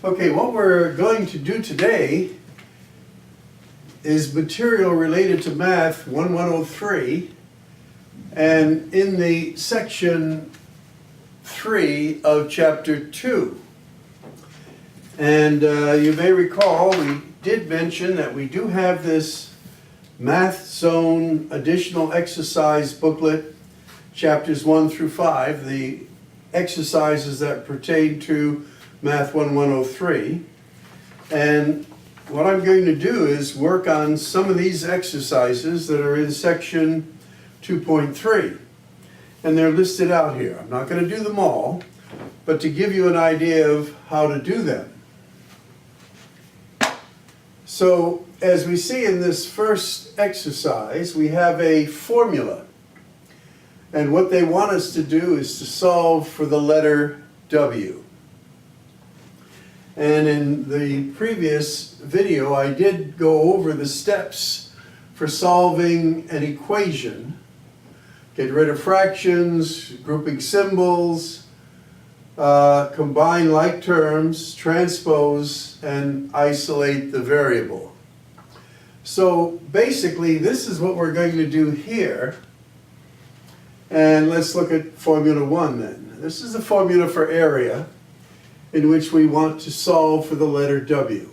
Okay, what we're going to do today is material related to Math 1103, and in the section 3 of Chapter 2. And you may recall we did mention that we do have this Math Zone additional exercise booklet, chapters 1 through 5, the exercises that pertain to Math 1103. And what I'm going to do is work on some of these exercises that are in section 2.3. And they're listed out here. I'm not going to do them all, but to give you an idea of how to do them. So, as we see in this first exercise, we have a formula. And what they want us to do is to solve for the letter W. And in the previous video, I did go over the steps for solving an equation. Get rid of fractions, grouping symbols, combine like terms, transpose, and isolate the variable. So basically, this is what we're going to do here. And let's look at formula 1 then. This is the formula for area, in which we want to solve for the letter W.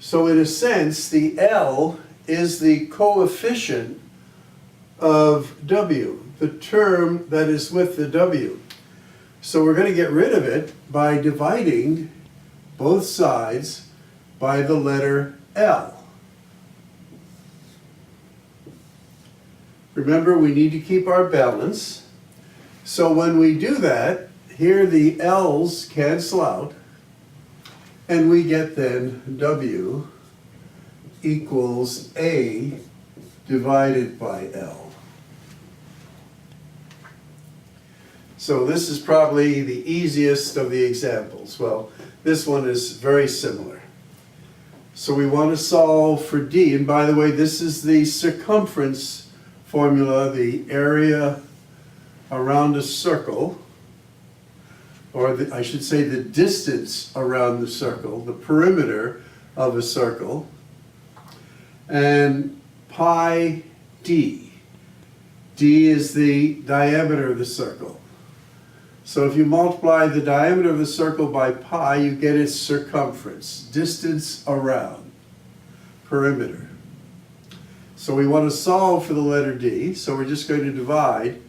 So in a sense, the L is the coefficient of W, the term that is with the W. So we're going to get rid of it by dividing both sides by the letter L. Remember, we need to keep our balance. So when we do that, here the L's cancel out, and we get then W equals A divided by L. So this is probably the easiest of the examples. Well, this one is very similar. So we want to solve for D, and by the way, this is the circumference formula, the area around a circle, or I should say the distance around the circle, the perimeter of a circle, and pi d. D is the diameter of the circle. So if you multiply the diameter of the circle by pi, you get its circumference, distance around, perimeter. So we want to solve for the letter D, so we're just going to divide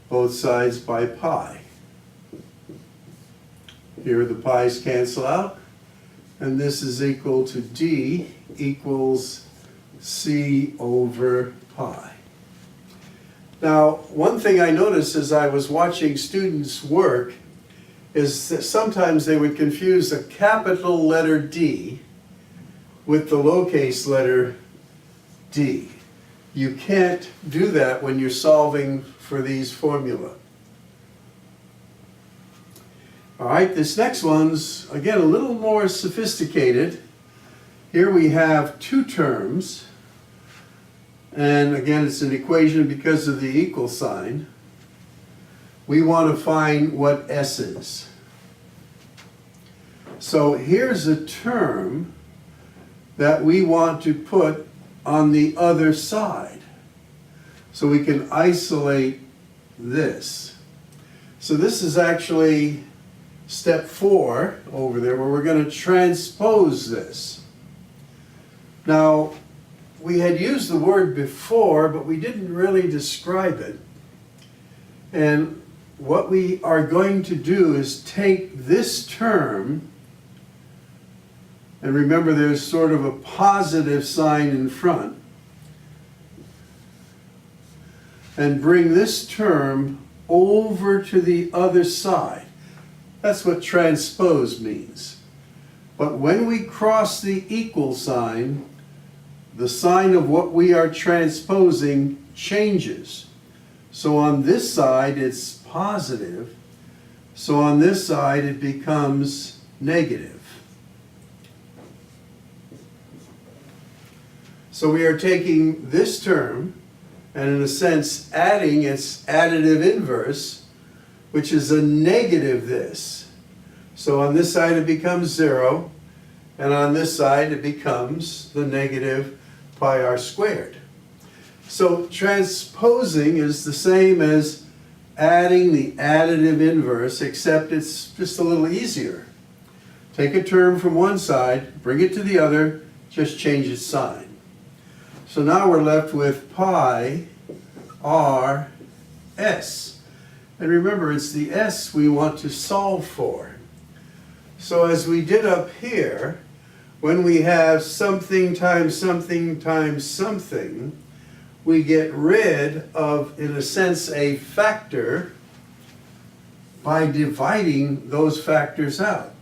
both sides by pi. Here the pi's cancel out, and this is equal to D equals C over pi. Now, one thing I noticed as I was watching students work is that sometimes they would confuse a capital letter D with the lowercase letter d. You can't do that when you're solving for these formula. All right, this next one's, again, a little more sophisticated. Here we have two terms. And again, it's an equation because of the equal sign. We want to find what S is. So here's a term that we want to put on the other side. So we can isolate this. So this is actually step 4 over there, where we're going to transpose this. Now, we had used the word before, but we didn't really describe it. And what we are going to do is take this term, and remember there's sort of a positive sign in front, and bring this term over to the other side. That's what transpose means. But when we cross the equal sign, the sign of what we are transposing changes. So on this side it's positive, so on this side it becomes negative. So we are taking this term and in a sense adding its additive inverse, which is a negative this. So on this side it becomes 0, and on this side it becomes the negative pi r squared. So transposing is the same as adding the additive inverse, except it's just a little easier. Take a term from one side, bring it to the other, just change its sign. So now we're left with pi r s. And remember, it's the s we want to solve for. So as we did up here, when we have something times something times something, we get rid of, in a sense, a factor by dividing those factors out.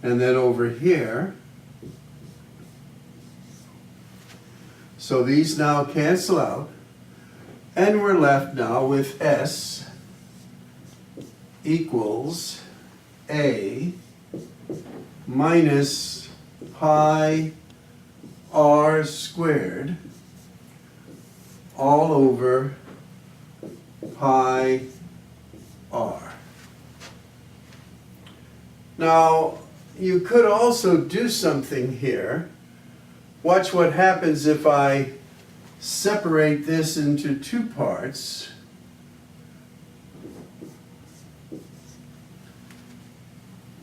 And then over here, so these now cancel out, and we're left now with s equals a minus pi r squared all over pi r. Now, you could also do something here. Watch what happens if I separate this into two parts.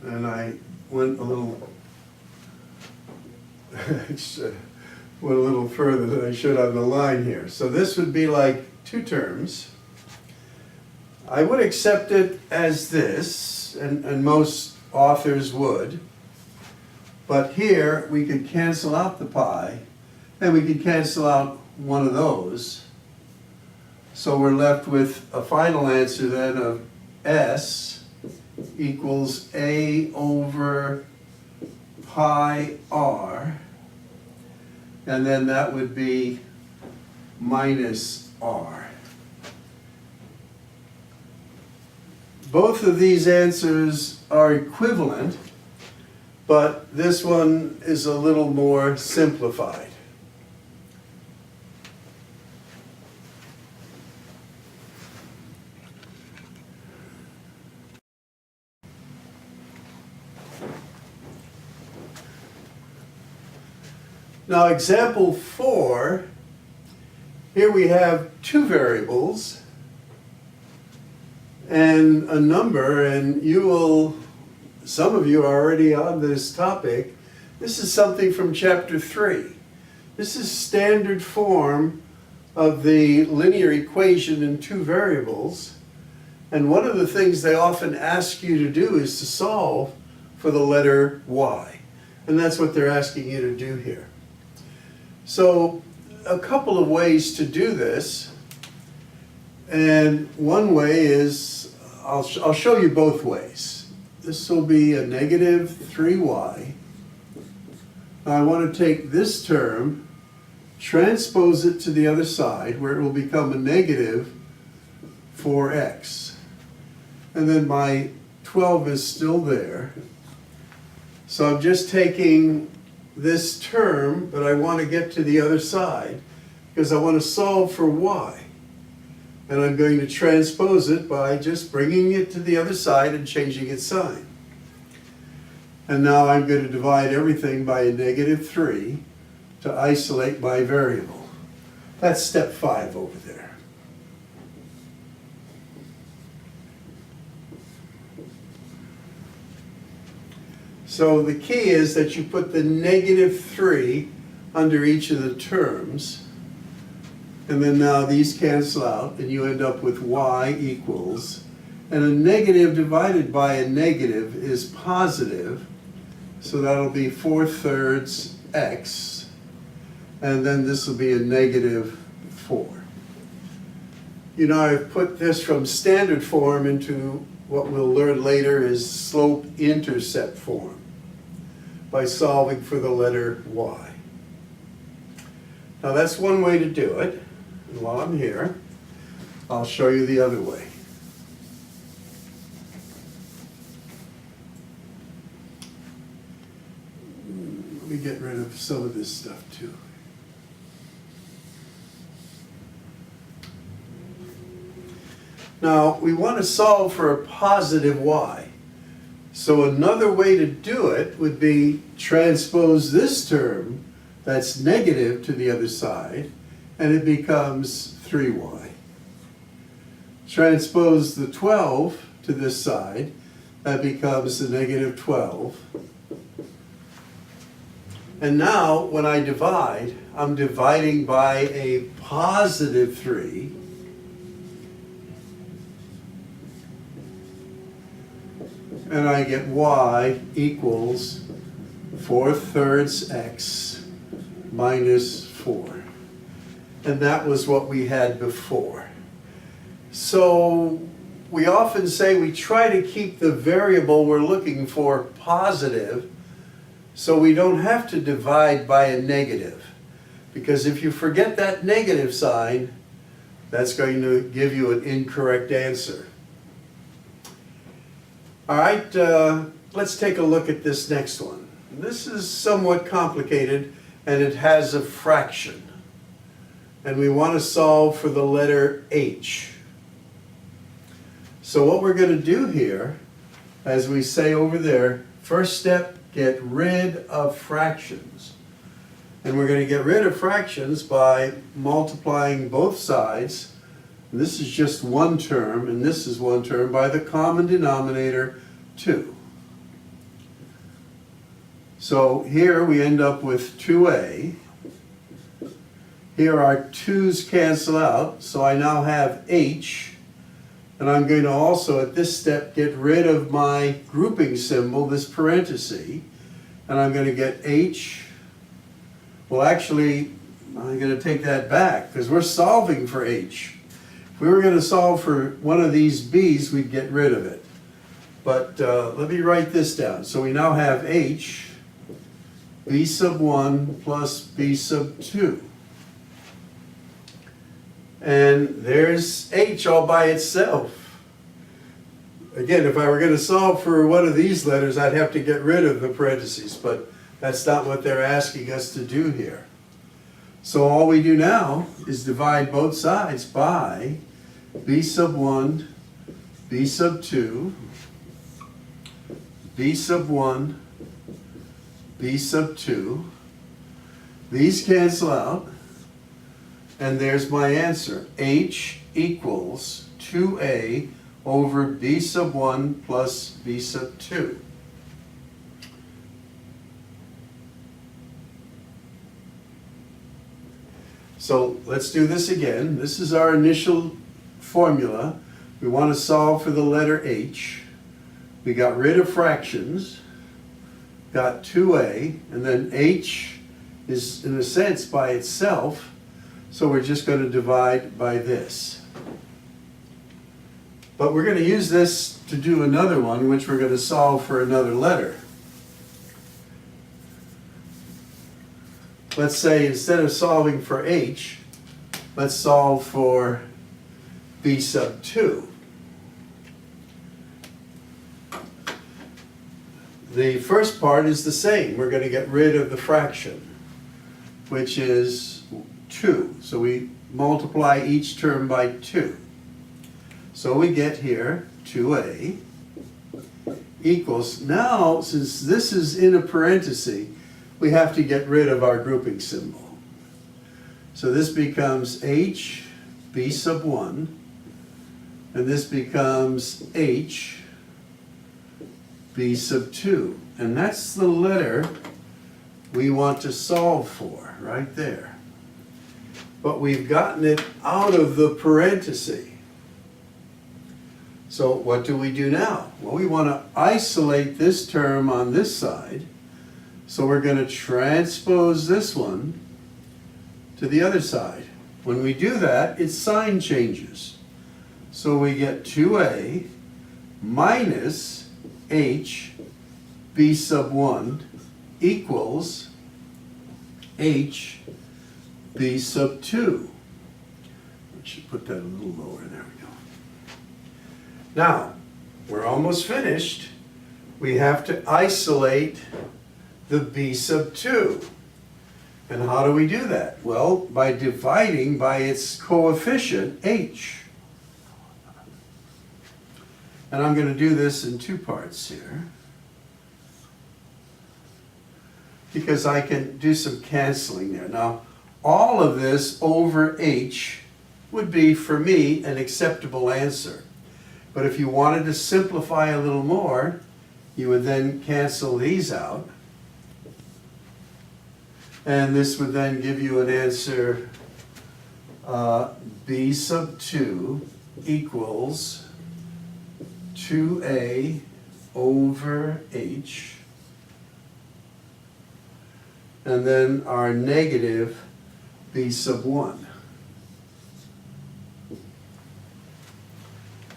And I went a little went a little further than I should on the line here. So this would be like two terms. I would accept it as this, and most authors would. But here we could cancel out the pi, and we could cancel out one of those. So we're left with a final answer then of s equals a over pi r, and then that would be minus r. Both of these answers are equivalent, but this one is a little more simplified. Now, example 4, here we have two variables and a number, and some of you are already on this topic. This is something from chapter 3. This is standard form of the linear equation in two variables. And one of the things they often ask you to do is to solve for the letter y. And that's what they're asking you to do here. So a couple of ways to do this. And one way is, I'll show you both ways. This will be a negative 3y. Now I want to take this term, transpose it to the other side, where it will become a negative 4x. And then my 12 is still there. So I'm just taking this term, but I want to get to the other side because I want to solve for y. And I'm going to transpose it by just bringing it to the other side and changing its sign. And now I'm going to divide everything by a negative 3 to isolate my variable. That's step 5 over there. So the key is that you put the negative 3 under each of the terms, and then now these cancel out, and you end up with y equals, and a negative divided by a negative is positive, so that'll be 4/3 x, and then this will be a negative 4. You know, I've put this from standard form into what we'll learn later is slope-intercept form by solving for the letter y. Now that's one way to do it. And while I'm here, I'll show you the other way. Let me get rid of some of this stuff too. Now, we want to solve for a positive y. So another way to do it would be transpose this term that's negative to the other side, and it becomes 3y. Transpose the 12 to this side, that becomes a negative 12. And now, when I divide, I'm dividing by a positive 3. And I get y equals 4/3 x minus 4. And that was what we had before. So we often say we try to keep the variable we're looking for positive, so we don't have to divide by a negative. Because if you forget that negative sign, that's going to give you an incorrect answer. All right, let's take a look at this next one. This is somewhat complicated, and it has a fraction. And we want to solve for the letter h. So what we're going to do here, as we say over there, first step, get rid of fractions. And we're going to get rid of fractions by multiplying both sides. And this is just one term, and this is one term, by the common denominator, 2. So here we end up with 2a. Here our 2's cancel out, so I now have h. And I'm going to also, at this step, get rid of my grouping symbol, this parenthesis. And I'm going to get h. Well, actually, I'm going to take that back, because we're solving for h. If we were going to solve for one of these b's, we'd get rid of it. But let me write this down. So we now have h, b sub 1 plus b sub 2. And there's h all by itself. Again, if I were going to solve for one of these letters, I'd have to get rid of the parentheses, but that's not what they're asking us to do here. So all we do now is divide both sides by b sub 1, b sub 2, b sub 1, b sub 2. These cancel out, and there's my answer. H equals 2a over b sub 1 plus b sub 2. So let's do this again. This is our initial formula. We want to solve for the letter h. We got rid of fractions, got 2a, and then h is in a sense by itself, so we're just going to divide by this. But we're going to use this to do another one, which we're going to solve for another letter. Let's say instead of solving for h, let's solve for b sub 2. The first part is the same. We're going to get rid of the fraction, which is 2. So we multiply each term by 2. So we get here 2a equals, now since this is in a parenthesis, we have to get rid of our grouping symbol. So this becomes h b sub 1, and this becomes h b sub 2. And that's the letter we want to solve for, right there. But we've gotten it out of the parenthesis. So what do we do now? Well, we want to isolate this term on this side. So we're going to transpose this one to the other side. When we do that, its sign changes. So we get 2a minus h b sub 1 equals h b sub 2. I should put that a little lower. There we go. Now, we're almost finished. We have to isolate the b sub 2. And how do we do that? Well, by dividing by its coefficient, h. And I'm going to do this in two parts here, because I can do some canceling there. Now, all of this over h would be, for me, an acceptable answer. But if you wanted to simplify a little more, you would then cancel these out. And this would then give you an answer, b sub 2 equals 2a over h. And then our negative b sub 1.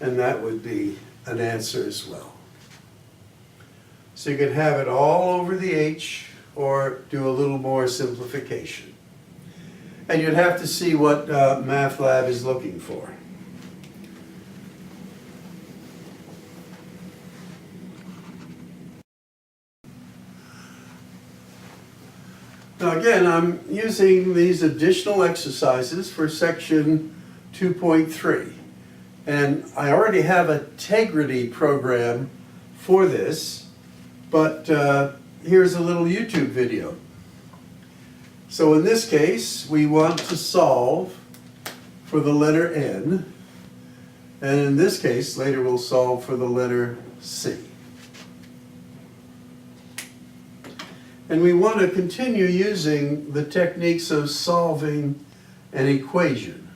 And that would be an answer as well. So you could have it all over the h, or do a little more simplification. And you'd have to see what MathLab is looking for. Now again, I'm using these additional exercises for section 2.3. And I already have a integrity program for this, but here's a little YouTube video. So in this case, we want to solve for the letter N, and in this case, later we'll solve for the letter C. And we want to continue using the techniques of solving an equation.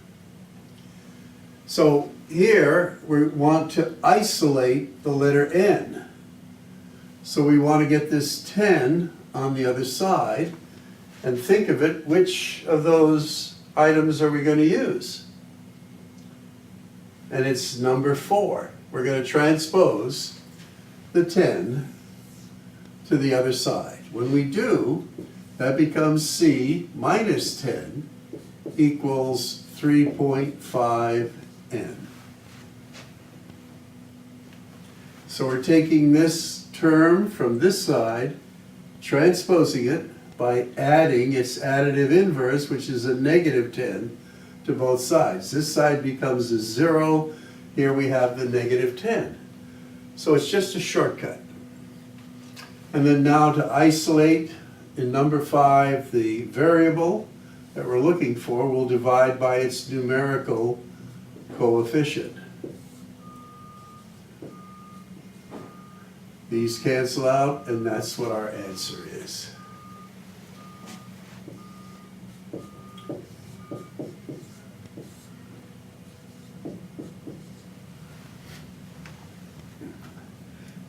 So here, we want to isolate the letter N. So we want to get this 10 on the other side, and think of it, which of those items are we going to use? And it's number 4. We're going to transpose the 10 to the other side. When we do, that becomes C minus 10 equals 3.5n. So we're taking this term from this side, transposing it by adding its additive inverse, which is a negative 10, to both sides. This side becomes a 0. Here we have the negative 10. So it's just a shortcut. And then now to isolate in number 5, the variable that we're looking for, we'll divide by its numerical coefficient. These cancel out, and that's what our answer is.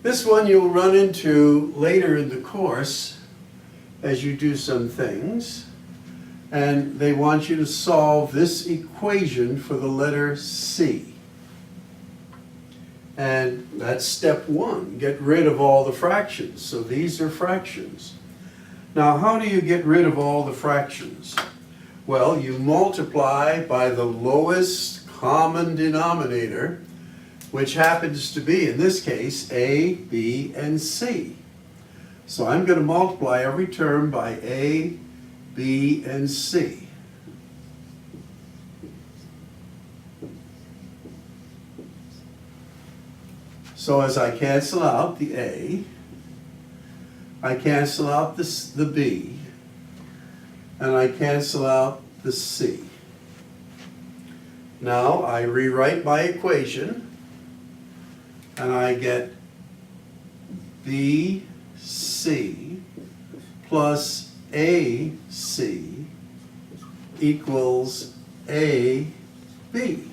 This one you'll run into later in the course as you do some things, and they want you to solve this equation for the letter C. And that's step 1, get rid of all the fractions. So these are fractions. Now how do you get rid of all the fractions? Well, you multiply by the lowest common denominator, which happens to be, in this case, A, B, and C. So I'm going to multiply every term by A, B, and C. So as I cancel out the A, I cancel out the B, and I cancel out the C. Now I rewrite my equation, and I get BC plus AC equals AB.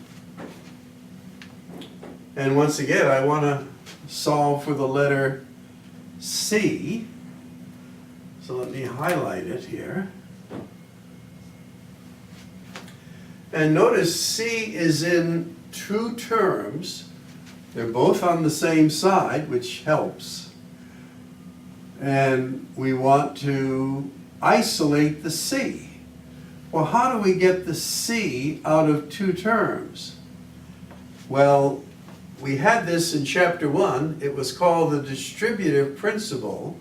And once again, I want to solve for the letter C. So let me highlight it here. And notice C is in 2 terms. They're both on the same side, which helps. And we want to isolate the C. Well, how do we get the C out of 2 terms? Well, we had this in chapter 1. It was called the Distributive Principle.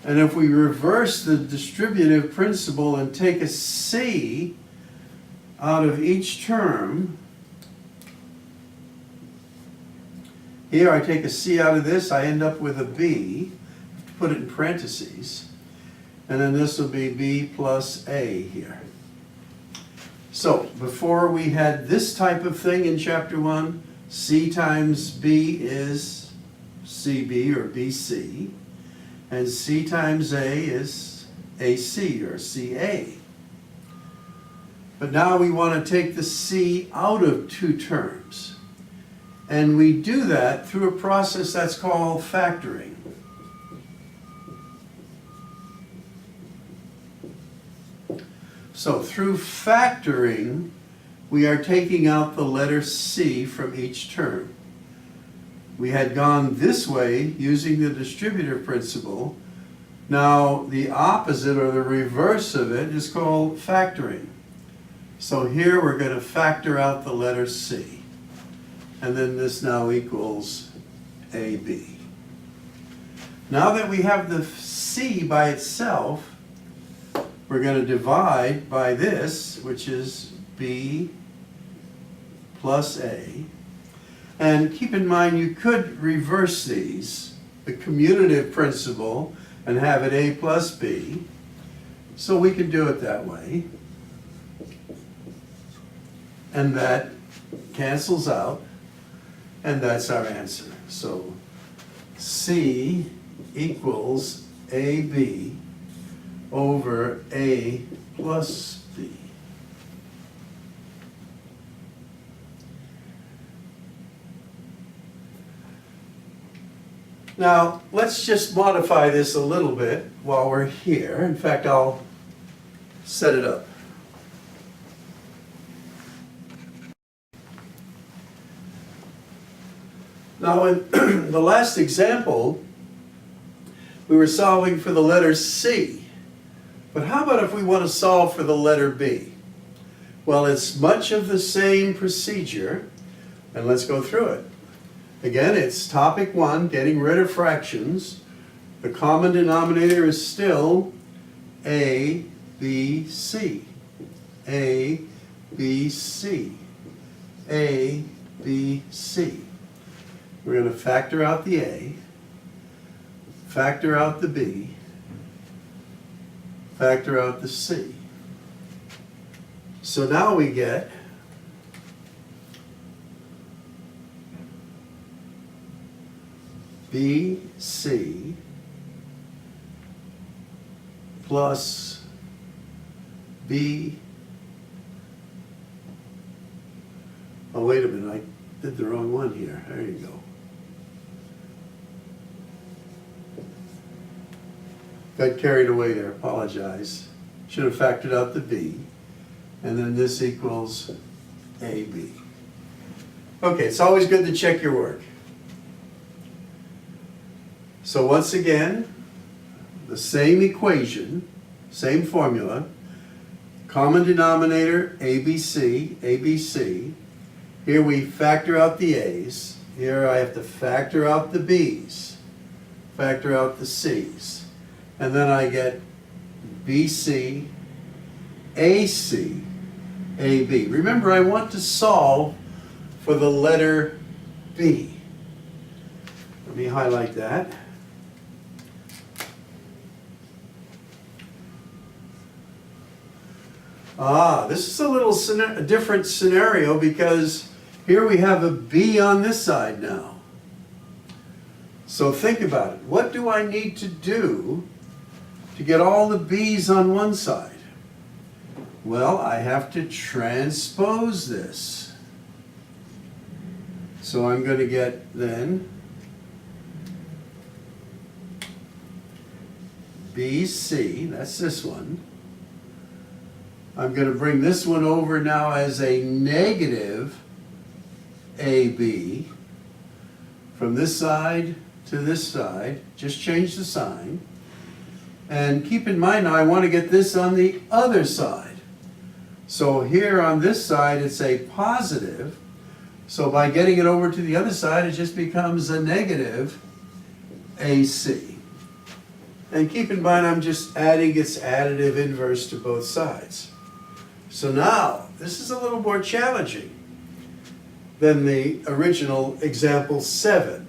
And if we reverse the Distributive Principle and take a C out of each term, Here I take a C out of this, I end up with a B, put it in parentheses, and then this will be B plus A here. So before we had this type of thing in chapter 1, C times B is CB or BC, and C times A is AC or CA. But now we want to take the C out of two terms. And we do that through a process that's called factoring. So through factoring, we are taking out the letter C from each term. We had gone this way using the distributive principle. Now the opposite or the reverse of it is called factoring. So here we're going to factor out the letter C. And then this now equals AB. Now that we have the C by itself, we're going to divide by this, which is B plus A. And keep in mind, you could reverse these, the commutative principle, and have it A plus B. So we can do it that way. And that cancels out, and that's our answer. So C equals AB over A plus B. Now, let's just modify this a little bit while we're here. In fact, I'll set it up. Now, in the last example, we were solving for the letter C. But how about if we want to solve for the letter B? Well, it's much of the same procedure, and let's go through it. Again, it's topic 1, getting rid of fractions. The common denominator is still A, B, C. A, B, C. A, B, C. We're going to factor out the A, factor out the B, factor out the C. So now we get BC plus B. Oh, wait a minute, I did the wrong one here. There you go. Got carried away there, apologize. Should have factored out the B. And then this equals AB. Okay, it's always good to check your work. So once again, the same equation, same formula, common denominator, ABC, ABC. Here we factor out the A's. Here I have to factor out the B's, factor out the C's. And then I get BC, AC, AB. Remember, I want to solve for the letter B. Let me highlight that. This is a little different scenario because here we have a B on this side now. So think about it. What do I need to do to get all the B's on one side? Well, I have to transpose this. So I'm going to get then BC, that's this one. I'm going to bring this one over now as a negative AB from this side to this side. Just change the sign. And keep in mind now I want to get this on the other side. So here on this side it's a positive. So by getting it over to the other side it just becomes a negative AC. And keep in mind I'm just adding its additive inverse to both sides. So now, this is a little more challenging. than the original example 7.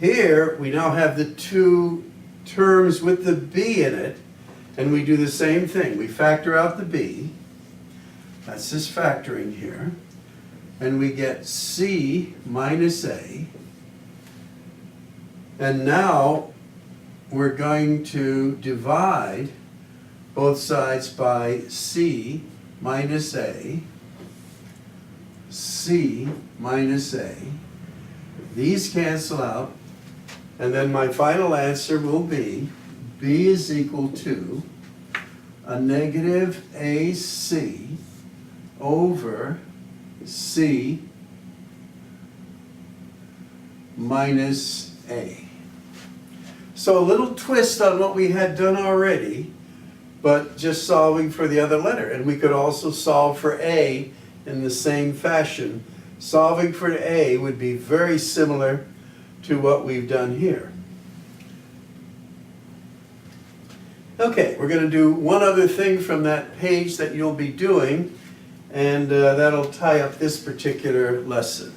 Here, we now have the two terms with the b in it, and we do the same thing. We factor out the b. That's this factoring here. And we get c minus a. And now we're going to divide both sides by c minus a, c minus a. These cancel out, and then my final answer will be b is equal to a negative ac over c minus a. So a little twist on what we had done already, but just solving for the other letter. And we could also solve for a in the same fashion. Solving for a would be very similar to what we've done here. Okay, we're going to do one other thing from that page that you'll be doing, and that'll tie up this particular lesson.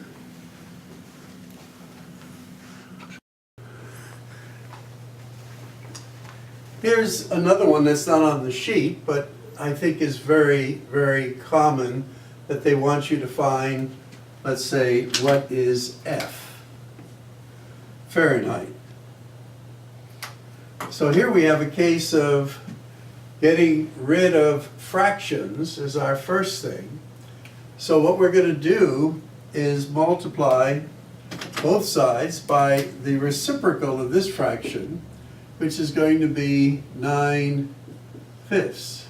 Here's another one that's not on the sheet, but I think is very, very common, that they want you to find, let's say, what is F? Fahrenheit. So here we have a case of getting rid of fractions as our first thing. So what we're going to do is multiply both sides by the reciprocal of this fraction, which is going to be 9/5.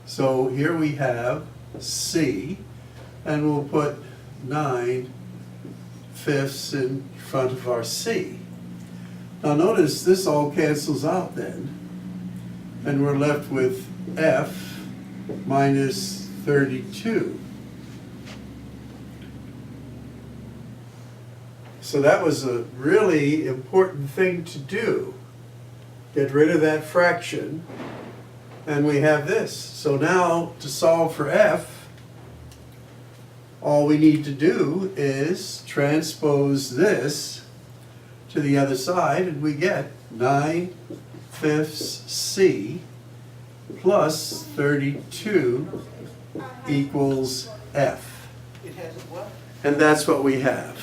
So here we have c, and we'll put 9/5 in front of our c. Now notice this all cancels out then, and we're left with f minus 32. So that was a really important thing to do. Get rid of that fraction, and we have this. So now, to solve for f, all we need to do is transpose this to the other side, and we get 9/5 c plus 32 equals f. It has a what? And that's what we have.